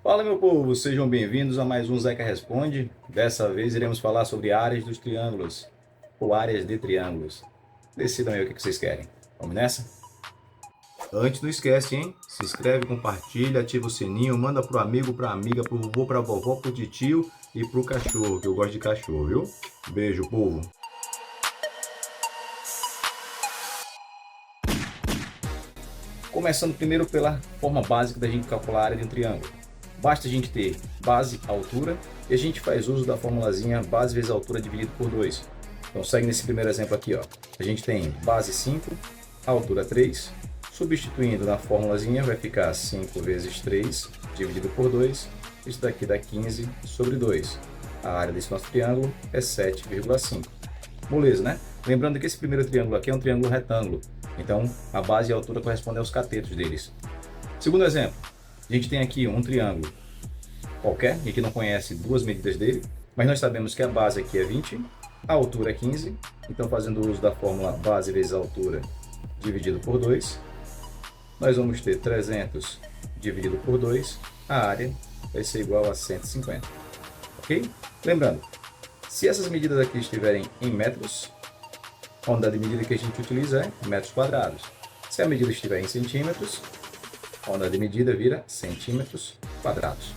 Fala, meu povo, sejam bem-vindos a mais um Zeca Responde. Dessa vez iremos falar sobre áreas dos triângulos, ou áreas de triângulos. Decidam aí o que vocês querem. Vamos nessa? Antes, não esquece, hein? Se inscreve, compartilha, ativa o sininho, manda pro amigo, pra amiga, pro vovô, pra vovó, pro tio e pro cachorro, que eu gosto de cachorro, viu? Beijo, povo. Começando primeiro pela forma básica da gente calcular a área de um triângulo. Basta a gente ter base, altura, e a gente faz uso da formulazinha base vezes altura dividido por 2. Então segue nesse primeiro exemplo aqui, ó. A gente tem base 5, altura 3, substituindo na formulazinha vai ficar 5 vezes 3 dividido por 2, isso daqui dá 15 sobre 2. A área desse nosso triângulo é 7,5. Moleza, né? Lembrando que esse primeiro triângulo aqui é um triângulo retângulo, então a base e a altura correspondem aos catetos deles. Segundo exemplo, a gente tem aqui um triângulo qualquer, e que não conhece duas medidas dele, mas nós sabemos que a base aqui é 20, a altura é 15, então fazendo uso da fórmula base vezes altura dividido por 2, nós vamos ter 300 dividido por 2, a área vai ser igual a 150, ok? Lembrando, se essas medidas aqui estiverem em metros, a unidade de medida que a gente utiliza é metros quadrados. Se a medida estiver em centímetros, a unidade de medida vira centímetros quadrados.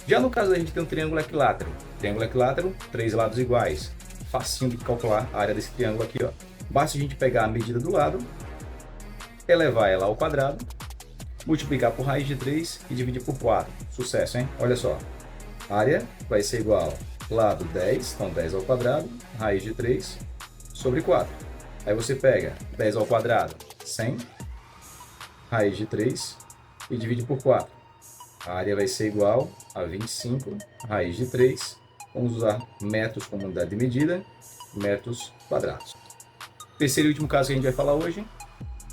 Já no caso da gente tem um triângulo equilátero. Triângulo equilátero, 3 lados iguais. Facinho de calcular a área desse triângulo aqui, ó. Basta a gente pegar a medida do lado, elevar ela ao quadrado, multiplicar por raiz de 3 e dividir por 4. Sucesso, hein? Olha só. A área vai ser igual lado 10, então 10 ao quadrado, raiz de 3 sobre 4. Aí você pega 10 ao quadrado, 100, raiz de 3 e divide por 4. A área vai ser igual a 25, raiz de 3. Vamos usar metros como unidade de medida, metros quadrados. Terceiro e último caso que a gente vai falar hoje,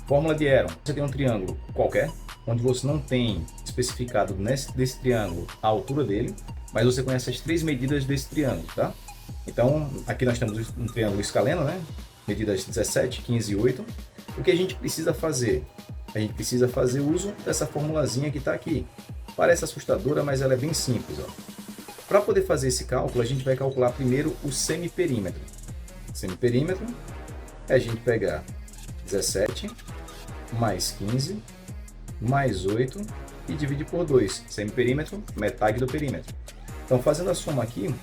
fórmula de Heron. Você tem um triângulo qualquer, onde você não tem especificado desse triângulo a altura dele, mas você conhece as três medidas desse triângulo, tá? Então, aqui nós temos um triângulo escaleno, né? Medidas 17, 15 e 8. O que a gente precisa fazer? A gente precisa fazer uso dessa formulazinha que está aqui. Parece assustadora, mas ela é bem simples. Para poder fazer esse cálculo, a gente vai calcular primeiro o semiperímetro. Semiperímetro é a gente pegar 17 mais 15 mais 8 e dividir por 2. Semiperímetro, metade do perímetro. Então, fazendo a soma aqui,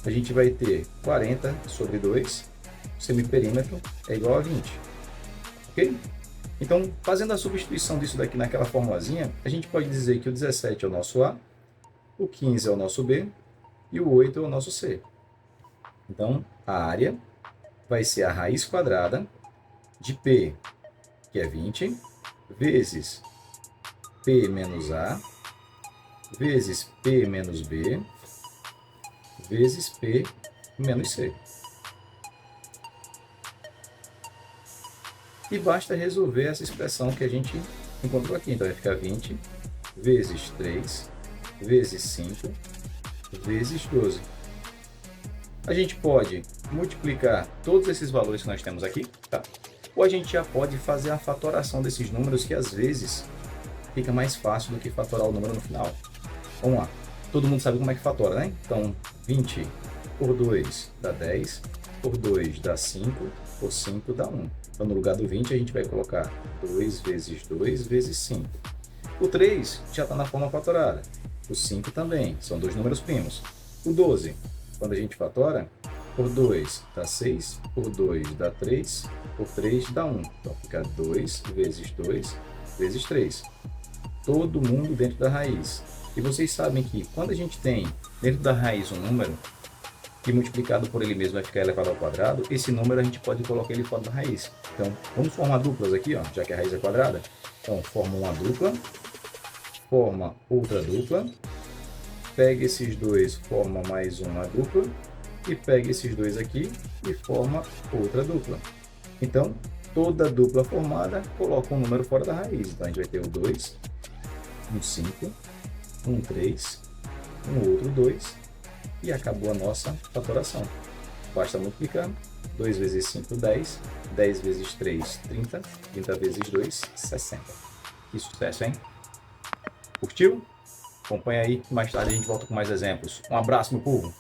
a gente vai ter 40 sobre 2, semiperímetro é igual a 20. Ok? Então, fazendo a substituição disso daqui naquela formulazinha, a gente pode dizer que o 17 é o nosso A, o 15 é o nosso B e o 8 é o nosso C. Então, a área vai ser a raiz quadrada de P, que é 20, vezes P menos A, vezes P menos B, vezes P menos C. E basta resolver essa expressão que a gente encontrou aqui. Então vai ficar 20 vezes 3 vezes 5 vezes 12. A gente pode multiplicar todos esses valores que nós temos aqui, tá? Ou a gente já pode fazer a fatoração desses números, que às vezes fica mais fácil do que fatorar o número no final. Vamos lá. Todo mundo sabe como é que fatora, né? Então, 20 por 2 dá 10, por 2 dá 5, por 5 dá 1. Então, no lugar do 20, a gente vai colocar 2 vezes 2 vezes 5. O 3 já está na forma fatorada. O 5 também, são dois números primos. O 12, quando a gente fatora, por 2 dá 6, por 2 dá 3, por 3 dá 1. Então, fica 2 vezes 2 vezes 3. Todo mundo dentro da raiz. E vocês sabem que quando a gente tem dentro da raiz um número, que multiplicado por ele mesmo vai ficar elevado ao quadrado, esse número a gente pode colocar ele fora da raiz. Então, vamos formar duplas aqui, ó, já que a raiz é quadrada. Então, forma uma dupla, forma outra dupla, pega esses dois, forma mais uma dupla, e pega esses dois aqui e forma outra dupla. Então, toda dupla formada coloca um número fora da raiz. Então, a gente vai ter o 2, um 5, um 3, um outro 2, e acabou a nossa fatoração. Basta multiplicar. 2 vezes 5, 10. 10 vezes 3, 30. 30 vezes 2, 60. Que sucesso, hein? Curtiu? Acompanha aí, mais tarde a gente volta com mais exemplos. Um abraço, meu povo!